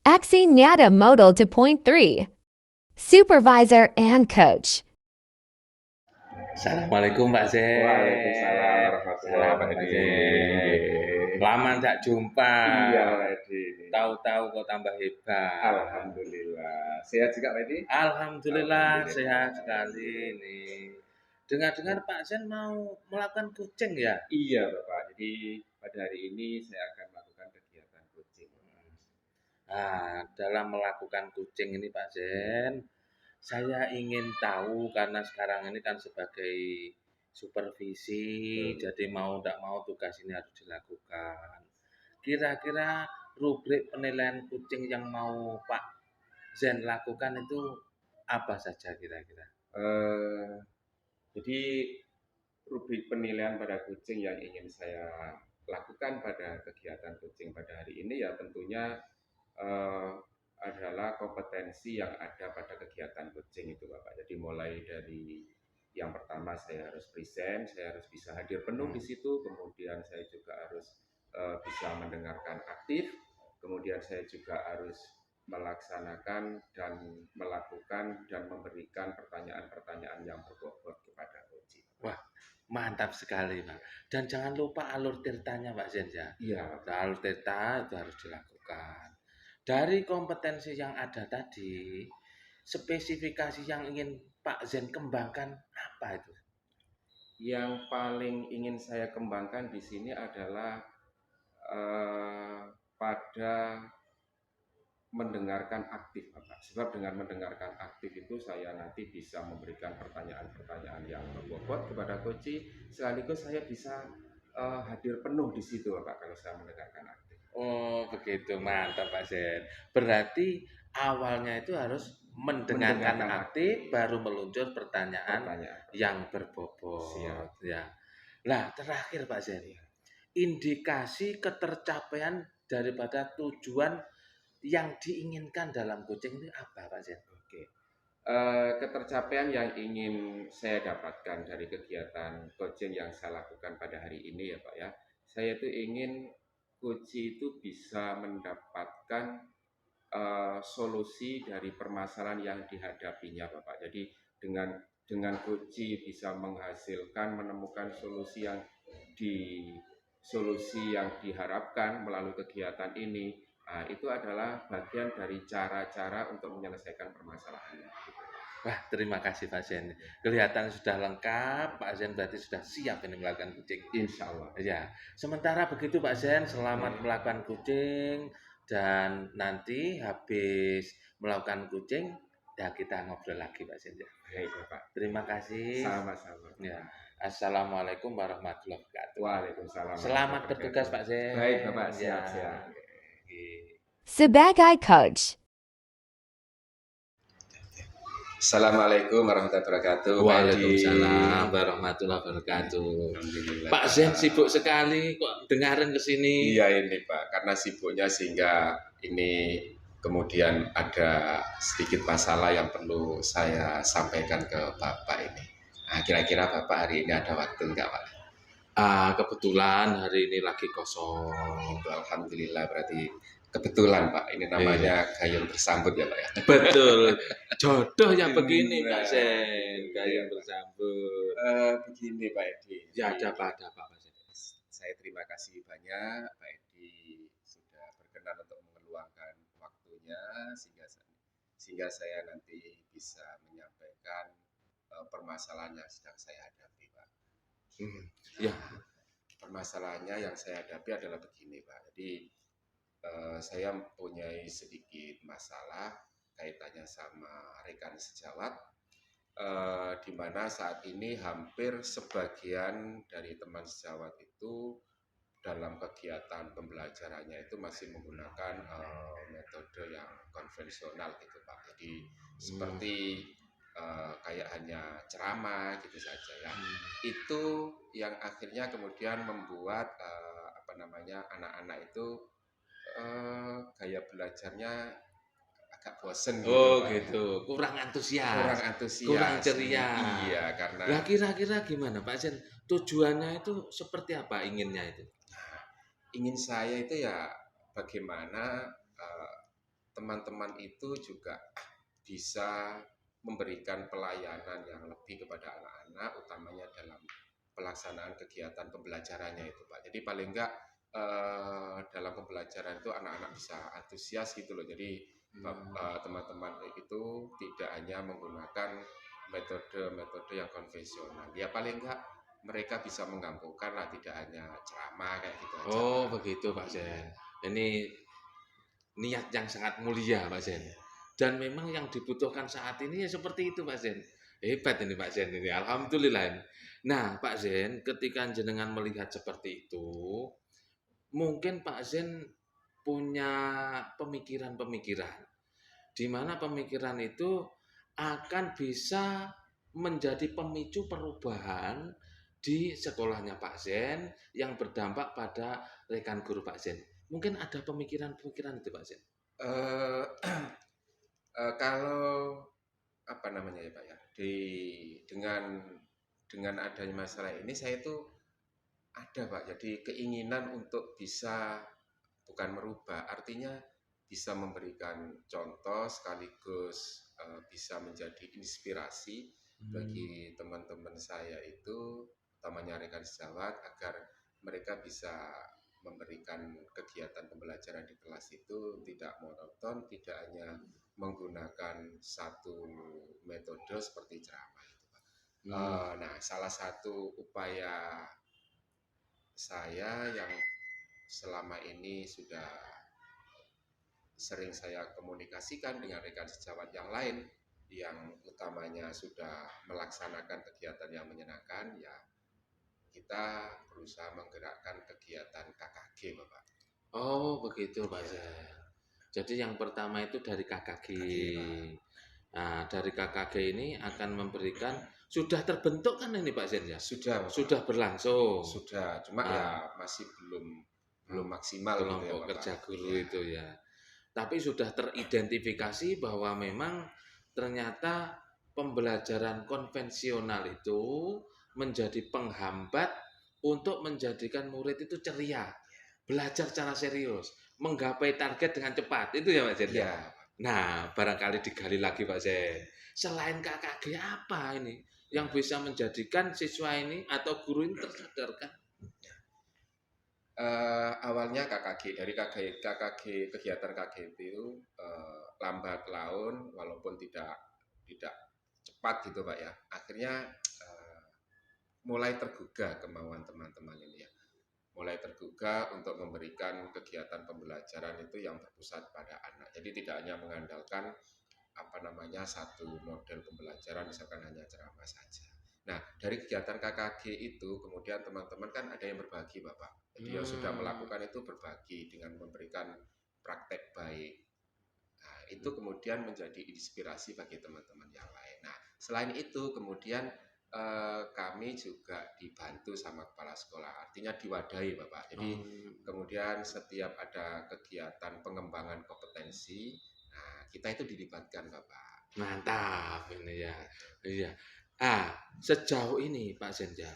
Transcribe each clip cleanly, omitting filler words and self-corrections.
Nyata Modal to point 3. Supervisor and coach. Assalamualaikum Pak Zen. Waalaikumsalam warahmatullahi Salam Pak wabarakatuh. Zen. Lama tak jumpa. Iya Pak Edi. Tahu-tahu kok tambah hebat. Alhamdulillah. Sehat juga Pak Edi? Alhamdulillah sehat sekali nih. Dengar-dengar Pak Zen mau melakukan coaching ya? Iya Bapak. Jadi pada hari ini saya akan melakukan kegiatan coaching. Nah, dalam melakukan coaching ini Pak Zen, saya ingin tahu karena sekarang ini kan sebagai supervisi, jadi mau tidak mau tugas ini harus dilakukan. Kira-kira rubrik penilaian kucing yang mau Pak Zen lakukan itu apa saja kira-kira? Jadi rubrik penilaian pada kucing yang ingin saya lakukan pada kegiatan coaching pada hari ini ya tentunya adalah kompetensi yang ada pada kegiatan coaching itu Bapak. Jadi mulai dari yang pertama saya harus present, saya harus bisa hadir penuh di situ, kemudian saya juga harus bisa mendengarkan aktif, kemudian saya juga harus melaksanakan dan melakukan dan memberikan pertanyaan-pertanyaan yang berbobot kepada coaching. Wah, mantap sekali Pak. Dan jangan lupa alur tirtanya Pak Zen ya. Iya. Alur tirta itu harus dilakukan. Dari kompetensi yang ada tadi, spesifikasi yang ingin Pak Zen kembangkan apa itu? Yang paling ingin saya kembangkan di sini adalah pada mendengarkan aktif Bapak. Sebab dengan mendengarkan aktif itu saya nanti bisa memberikan pertanyaan-pertanyaan yang berbobot kepada coach, sekaligus saya bisa hadir penuh di situ Bapak kalau saya mendengarkan aktif. Oh begitu, mantap Pak Zen. Berarti awalnya itu harus mendengarkan aktif, baru meluncur pertanyaan yang berbobot. Siap. Ya. Lah terakhir Pak Zen, indikasi ketercapaian daripada tujuan yang diinginkan dalam coaching itu apa Pak Zen? Oke. Ketercapaian yang ingin saya dapatkan dari kegiatan coaching yang saya lakukan pada hari ini ya Pak ya, saya itu ingin coach itu bisa mendapatkan solusi dari permasalahan yang dihadapinya Bapak. Jadi dengan coach bisa menghasilkan menemukan solusi yang diharapkan melalui kegiatan ini. Nah, itu adalah bagian dari cara-cara untuk menyelesaikan permasalahan. Wah, terima kasih Pak Zen. Kelihatan sudah lengkap, Pak Zen berarti sudah siap ini melakukan coaching. Insya Allah. Ya, sementara begitu Pak Zen, selamat melakukan coaching dan nanti habis melakukan coaching, ya kita ngobrol lagi Pak Zen. Baik Bapak. Terima kasih. Sama-sama. Ya. Assalamualaikum warahmatullahi wabarakatuh. Waalaikumsalam. Selamat bertugas Pak Zen. Baik Bapak, siap-siap. Sebagai coach. Assalamualaikum warahmatullahi wabarakatuh. Waalaikumsalam warahmatullahi wabarakatuh. Pak Zen sibuk sekali kok dengarin ke sini. Iya ini Pak, karena sibuknya sehingga ini kemudian ada sedikit masalah yang perlu saya sampaikan ke Bapak ini. Nah, kira-kira Bapak hari ini ada waktu enggak Pak? Kebetulan hari ini lagi kosong. Alhamdulillah, berarti kebetulan Pak, ini namanya gayung bersambut ya Pak ya. Betul, jodoh yang begini Pak Zen, gayung bersambut. Begini Pak Edi. Ya ada Pak Pak Zen. Saya terima kasih banyak Pak Edi sudah berkenan untuk meluangkan waktunya sehingga saya nanti bisa menyampaikan permasalahan yang sedang saya hadapi Pak. Ya. Permasalahannya yang saya hadapi adalah begini Pak. Jadi saya mempunyai sedikit masalah kaitannya sama rekan sejawat, di mana saat ini hampir sebagian dari teman sejawat itu dalam kegiatan pembelajarannya itu masih menggunakan metode yang konvensional gitu Pak. Jadi seperti kayak hanya ceramah gitu saja ya. Itu yang akhirnya kemudian membuat anak-anak itu gaya belajarnya agak bosen gitu. Oh gitu, kurang antusias, kurang ceria. Iya, karena. Lah kira-kira gimana Pak Zen? Tujuannya itu seperti apa inginnya itu? Ingin saya itu ya bagaimana teman-teman itu juga bisa memberikan pelayanan yang lebih kepada anak-anak, utamanya dalam pelaksanaan kegiatan pembelajarannya itu, Pak. Jadi paling enggak dalam pembelajaran itu anak-anak bisa antusias gitu loh. Jadi teman-teman itu tidak hanya menggunakan metode-metode yang konvensional. Ya paling enggak mereka bisa menggabungkan lah, tidak hanya ceramah kayak gitu aja, Oh, Pak. begitu Pak Zen. Ini niat yang sangat mulia Pak Zen. Dan memang yang dibutuhkan saat ini ya seperti itu Pak Zen. Hebat ini Pak Zen ini. Alhamdulillah. Nah, Pak Zen, ketika jenengan melihat seperti itu, mungkin Pak Zen punya pemikiran-pemikiran di mana pemikiran itu akan bisa menjadi pemicu perubahan di sekolahnya Pak Zen yang berdampak pada rekan guru Pak Zen. Mungkin ada pemikiran-pemikiran itu Pak Zen. Eh, kalau apa namanya ya Pak ya, dengan adanya masalah ini saya itu ada Pak, jadi keinginan untuk bisa bukan merubah, artinya bisa memberikan contoh sekaligus bisa menjadi inspirasi bagi teman-teman saya itu, utamanya rekan sejawat, agar mereka bisa memberikan kegiatan pembelajaran di kelas itu tidak monoton, tidak hanya menggunakan satu metode seperti ceramah itu, Pak. Nah, salah satu upaya saya yang selama ini sudah sering saya komunikasikan dengan rekan sejawat yang lain yang utamanya sudah melaksanakan kegiatan yang menyenangkan, ya kita berusaha menggerakkan kegiatan KKG, Bapak. Oh, begitu Pak Ya, Zen. Jadi yang pertama itu dari KKG. KKG, Pak. Nah, dari KKG ini akan memberikan sudah terbentuk kan ini Pak Zen ya? Sudah, Bapak. Sudah berlangsung. Sudah, cuma ya masih belum maksimal gitu ya, Kelompok Bapak. kerja guru Ya. itu ya. Tapi sudah teridentifikasi bahwa memang ternyata pembelajaran konvensional itu menjadi penghambat untuk menjadikan murid itu ceria, belajar secara serius, menggapai target dengan cepat. Itu ya Pak Zen? Ya, Nah, barangkali digali lagi Pak Zen. Selain KKG apa ini yang bisa menjadikan siswa ini atau guru ini tersadarkan? awalnya KKG, dari KKG kegiatan KKG itu lambat laun walaupun tidak cepat gitu Pak ya. Akhirnya mulai tergugah kemauan teman-teman ini ya. Mulai tergugah untuk memberikan kegiatan pembelajaran itu yang berpusat pada anak. Jadi tidak hanya mengandalkan apa namanya satu model pembelajaran, misalkan hanya ceramah saja. Nah, dari kegiatan KKG itu kemudian teman-teman kan ada yang berbagi Bapak. Jadi yang sudah melakukan itu berbagi dengan memberikan praktek baik. Nah, itu kemudian menjadi inspirasi bagi teman-teman yang lain. Nah, selain itu kemudian kami juga dibantu sama kepala sekolah, artinya diwadahi Bapak. Jadi kemudian setiap ada kegiatan pengembangan kompetensi, nah kita itu dilibatkan Bapak. Mantap ini ya. Iya. Sejauh ini Pak Zenja,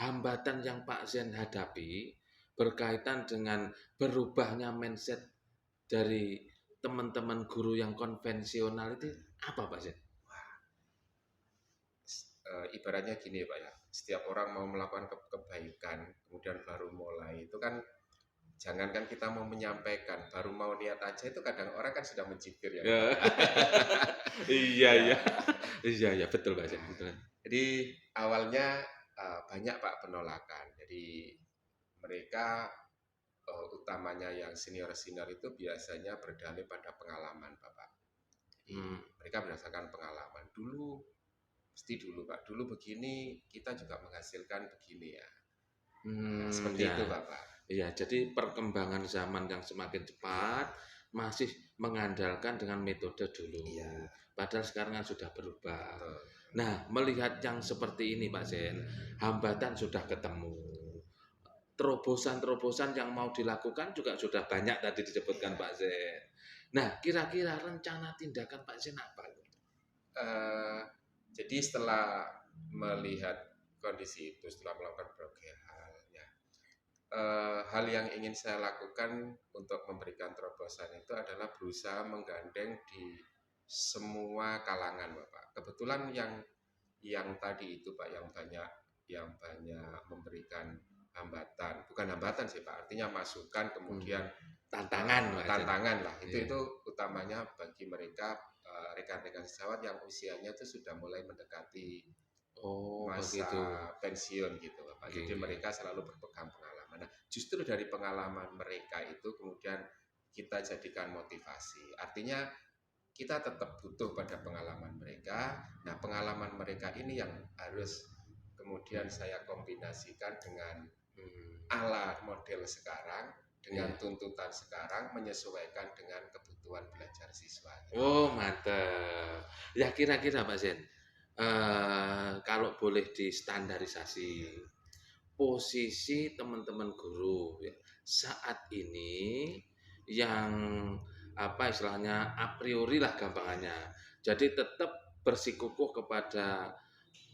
hambatan yang Pak Zen hadapi berkaitan dengan berubahnya mindset dari teman-teman guru yang konvensional itu apa Pak Zen? Ibaratnya gini Pak ya, setiap orang mau melakukan kebaikan, kemudian baru mulai, itu kan jangankan kita mau menyampaikan, baru mau niat aja itu kadang orang kan sudah mencibir ya. Iya, betul Pak Zen. Betul. Jadi awalnya banyak Pak penolakan. Jadi mereka utamanya yang senior-senior itu biasanya berdalih pada pengalaman Bapak. Jadi mereka berdasarkan pengalaman. Mesti dulu Pak, dulu begini kita juga menghasilkan begini ya. Nah, seperti itu Bapak. Iya, jadi perkembangan zaman yang semakin cepat masih mengandalkan dengan metode dulu. Iya. Padahal sekarang kan sudah berubah. Betul. Nah, melihat yang seperti ini Pak Zen, hambatan sudah ketemu. Terobosan-terobosan yang mau dilakukan juga sudah banyak tadi disebutkan Pak Zen. Nah, kira-kira rencana tindakan Pak Zen apa? Jadi setelah melihat kondisi itu, setelah melakukan berbagai hal, ya, hal yang ingin saya lakukan untuk memberikan terobosan itu adalah berusaha menggandeng di semua kalangan, Bapak. Kebetulan yang tadi itu, Pak, yang banyak memberikan hambatan, bukan hambatan sih, Pak, artinya masukan, kemudian Tantangan, Pak Sen. tantangan lah. Iya. Itu utamanya bagi mereka rekan-rekan sejawat yang usianya itu sudah mulai mendekati Oh, masa begitu. pensiun gitu, Bapak. Jadi Oke. mereka selalu berpegang pengalaman. Nah, justru dari pengalaman mereka itu kemudian kita jadikan motivasi. Artinya kita tetap butuh pada pengalaman mereka. Nah, pengalaman mereka ini yang harus kemudian saya kombinasikan dengan ala model sekarang, dengan Iya. tuntutan sekarang, menyesuaikan dengan kebutuhan belajar siswa. Oh, mantap. Ya kira-kira Pak Sen, kalau boleh distandarisasi, posisi teman-teman guru ya, saat ini yang apa istilahnya a priori lah gampangannya. Jadi tetap bersikukuh kepada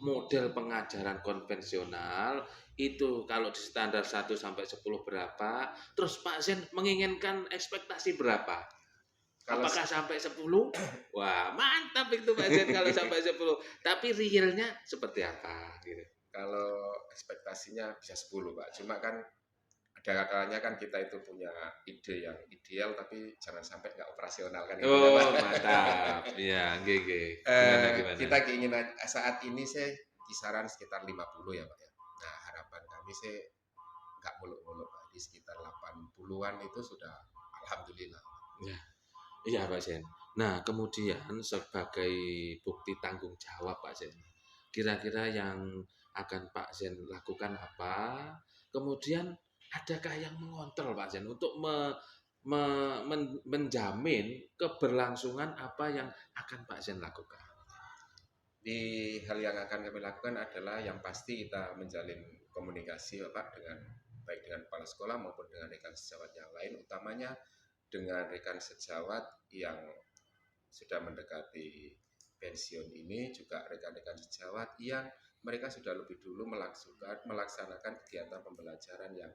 model pengajaran konvensional itu kalau di standar 1 sampai 10 berapa, terus Pak Sen menginginkan ekspektasi berapa? Kalau Apakah sampai 10? Wah, mantap itu Pak Sen kalau sampai 10. Tapi realnya seperti apa gitu. kalau ekspektasinya bisa 10, Pak. Cuma kan ada kalanya kan kita itu punya ide yang ideal tapi jangan sampai nggak operasional kan gitu ya, Pak. Oh, mantap. Iya, GG. Gimana? Kita keinginan saat ini saya kisaran sekitar 50 ya, Pak ya. Nah, harapan kami sih nggak muluk-muluk, Pak. Di sekitar 80-an itu sudah alhamdulillah. Ya, iya Pak Sen. Nah, kemudian sebagai bukti tanggung jawab Pak Sen, kira-kira yang akan Pak Sen lakukan apa? Kemudian adakah yang mengontrol Pak Sen untuk menjamin keberlangsungan apa yang akan Pak Sen lakukan? Di hal yang akan kami lakukan adalah yang pasti kita menjalin komunikasi, Bapak, dengan baik dengan kepala sekolah maupun dengan rekan sejawat yang lain, utamanya dengan rekan sejawat yang sudah mendekati pensiun ini, juga rekan-rekan sejawat yang mereka sudah lebih dulu melaksanakan kegiatan pembelajaran yang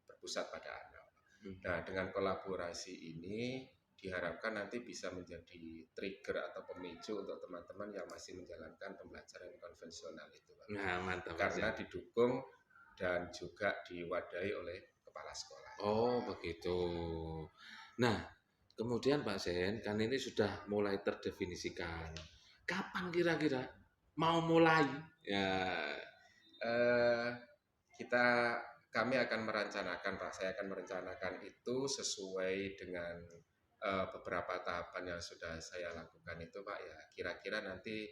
berpusat pada anak. Nah, dengan kolaborasi ini diharapkan nanti bisa menjadi trigger atau pemicu untuk teman-teman yang masih menjalankan pembelajaran konvensional itu, Pak. Nah, mantap Pak Karena Sen. didukung dan juga diwadahi oleh kepala sekolah. Oh, begitu. Nah, kemudian Pak Sen, kan ini sudah mulai terdefinisikan. Kapan kira-kira mau mulai? Ya, Eh, kita kami akan merencanakan, Pak. Saya akan merencanakan itu sesuai dengan beberapa tahapan yang sudah saya lakukan itu, Pak. Ya, kira-kira nanti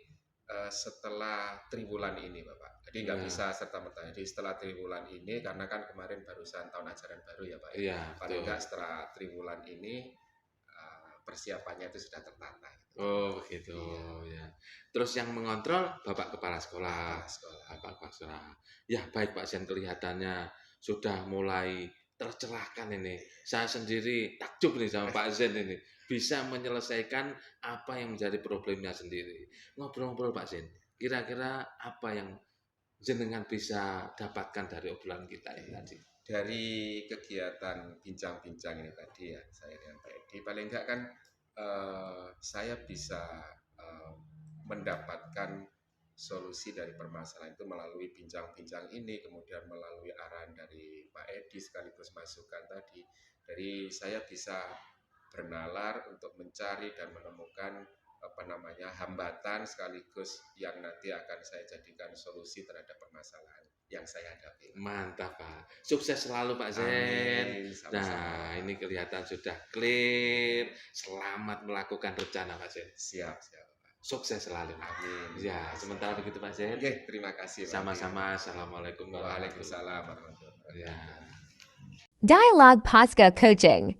setelah triwulan ini, Bapak. Jadi nggak ya, bisa serta-merta. Jadi setelah triwulan ini, karena kan kemarin barusan tahun ajaran baru ya, Pak. Ya. iya, Paling betul. nggak setelah triwulan ini persiapannya itu sudah tertata. Gitu. Oh, begitu. Iya. Ya. Terus yang mengontrol Bapak Kepala Sekolah. Kepala sekolah. Bapak Kepala Sekolah. Ya, baik Pak Sen, kelihatannya sudah mulai tercerahkan ini. Saya sendiri takjub nih sama Pak Zen ini. Bisa menyelesaikan apa yang menjadi problemnya sendiri. Ngobrol-ngobrol Pak Zen, kira-kira apa yang jenengan bisa dapatkan dari obrolan kita ini tadi? Dari kegiatan bincang-bincang ini tadi ya, saya dengan Pak Edi, paling enggak kan saya bisa mendapatkan solusi dari permasalahan itu melalui bincang-bincang ini, kemudian melalui arahan dari Pak Edi sekaligus masukan tadi. Dari saya bisa bernalar untuk mencari dan menemukan hambatan sekaligus yang nanti akan saya jadikan solusi terhadap permasalahan yang saya hadapi. Mantap Pak, sukses selalu Pak Zen. Amin. Nah, Sama-sama. ini kelihatan sudah clear. Selamat melakukan rencana Pak Zen. Siap. Sukses selalu. Amin. Ya, sementara begitu Pak Zen. Oke, terima kasih Pak. Sama-sama. Assalamualaikum Waalaikumsalam warahmatullahi wabarakatuh. Ya. Dialogue Posca Coaching.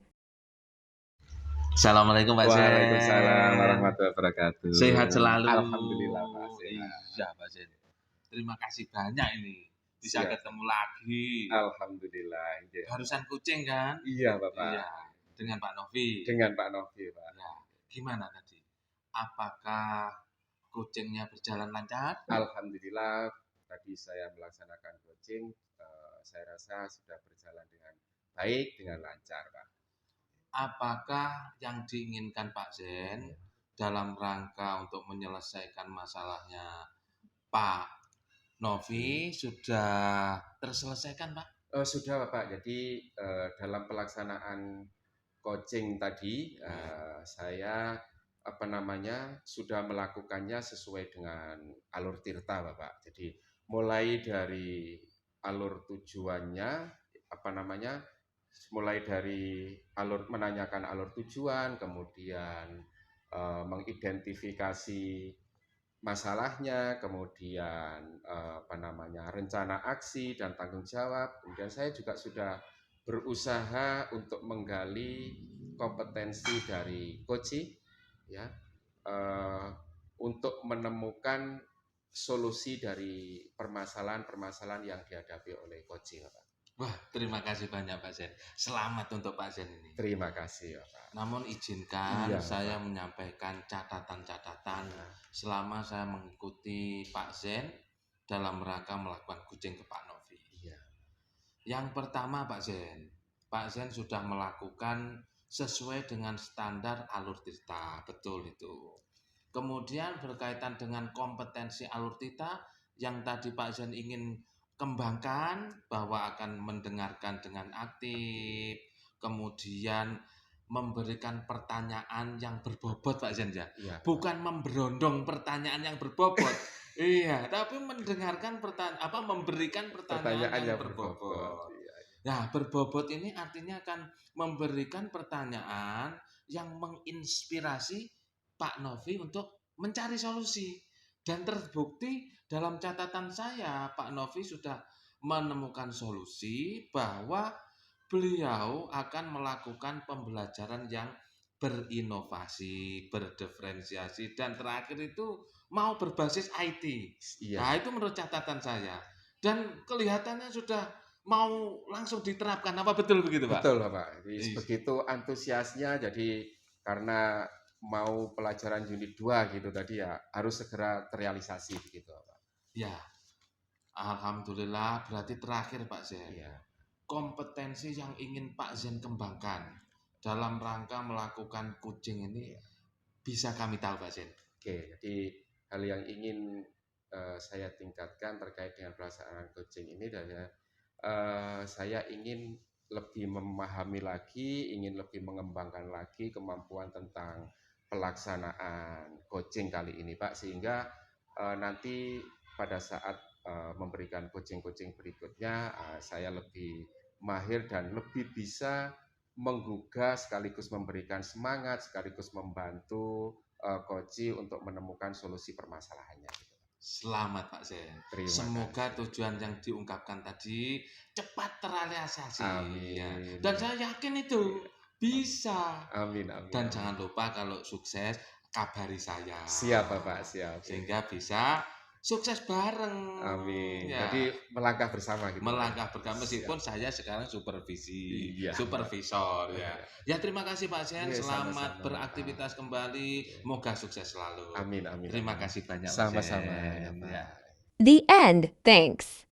Assalamualaikum Pak Zen. Waalaikumsalam warahmatullahi wabarakatuh. Sehat selalu. Alhamdulillah Pak. Sehat. Iya Pak Zen. Terima kasih banyak ini. Bisa Siap. ketemu lagi. Alhamdulillah. Iya. Barusan kucing kan? Iya Bapak. Iya. Dengan Pak Novi. Dengan Pak Novi Pak. Ya. Gimana tadi? Apakah coachingnya berjalan lancar? Alhamdulillah tadi saya melaksanakan coaching saya rasa sudah berjalan dengan baik, dengan lancar, Pak. Apakah yang diinginkan Pak Zen Iya. dalam rangka untuk menyelesaikan masalahnya Pak Novi sudah terselesaikan, Pak? Sudah, Pak. Jadi dalam pelaksanaan coaching tadi, saya sudah melakukannya sesuai dengan alur tirta, Bapak. Jadi mulai dari alur tujuannya, mulai dari menanyakan alur tujuan, kemudian mengidentifikasi masalahnya, kemudian rencana aksi dan tanggung jawab. Kemudian saya juga sudah berusaha untuk menggali kompetensi dari coach, ya, untuk menemukan solusi dari permasalahan-permasalahan yang dihadapi oleh coach, Pak. Wah, terima kasih banyak Pak Zen. Selamat untuk Pak Zen ini. Terima kasih, Pak. Namun izinkan Iya, saya Pak. menyampaikan catatan-catatan Nah, selama saya mengikuti Pak Zen dalam rangka melakukan coaching ke Pak Novi. iya, Yang pertama Pak Zen sudah melakukan sesuai dengan standar alur tirta, betul itu. Kemudian berkaitan dengan kompetensi alur tirta yang tadi Pak Zen ingin kembangkan bahwa akan mendengarkan dengan aktif, kemudian memberikan pertanyaan yang berbobot Pak Zen ya. iya. Bukan memberondong pertanyaan yang berbobot. Iya, tapi mendengarkan memberikan pertanyaan yang berbobot. Iya. Nah, berbobot ini artinya akan memberikan pertanyaan yang menginspirasi Pak Novi untuk mencari solusi. Dan terbukti dalam catatan saya, Pak Novi sudah menemukan solusi bahwa beliau akan melakukan pembelajaran yang berinovasi, berdiferensiasi, dan terakhir itu mau berbasis IT. Iya. Nah, itu menurut catatan saya. Dan kelihatannya sudah mau langsung diterapkan. Apa betul begitu, Pak? Betul, Bapak. Jadi Iya. begitu antusiasnya, jadi karena mau pelajaran unit 2 gitu tadi ya, harus segera terrealisasi begitu, Pak. Ya, alhamdulillah berarti terakhir Pak Zen. Iya. Kompetensi yang ingin Pak Zen kembangkan dalam rangka melakukan coaching ini bisa kami tahu Pak Zen. Oke, jadi hal yang ingin saya tingkatkan terkait dengan pelaksanaan coaching ini adalah saya ingin lebih memahami lagi, ingin lebih mengembangkan lagi kemampuan tentang pelaksanaan coaching kali ini, Pak, sehingga nanti pada saat memberikan coaching-coaching berikutnya, saya lebih mahir dan lebih bisa menggugah sekaligus memberikan semangat, sekaligus membantu coach untuk menemukan solusi permasalahannya. Selamat Pak Zen. Terima Semoga kasih. tujuan yang diungkapkan tadi cepat terrealisasi. Amin. Ya. Dan saya yakin itu bisa. Amin, amin. Dan amin. jangan lupa kalau sukses kabari saya. Siap, Bapak, siap. Sehingga bisa sukses bareng. Amin. Ya. Jadi melangkah bersama gitu. Melangkah bersama Siap. meskipun saya sekarang supervisi, Iya. supervisor ya. Ya terima kasih Pak Zen, Iya, selamat sama-sama, beraktivitas kembali. Moga sukses selalu. Amin, amin. Terima amin. kasih banyak Pak Sama-sama, Zen. ya, Pak. Ya. The end. Thanks.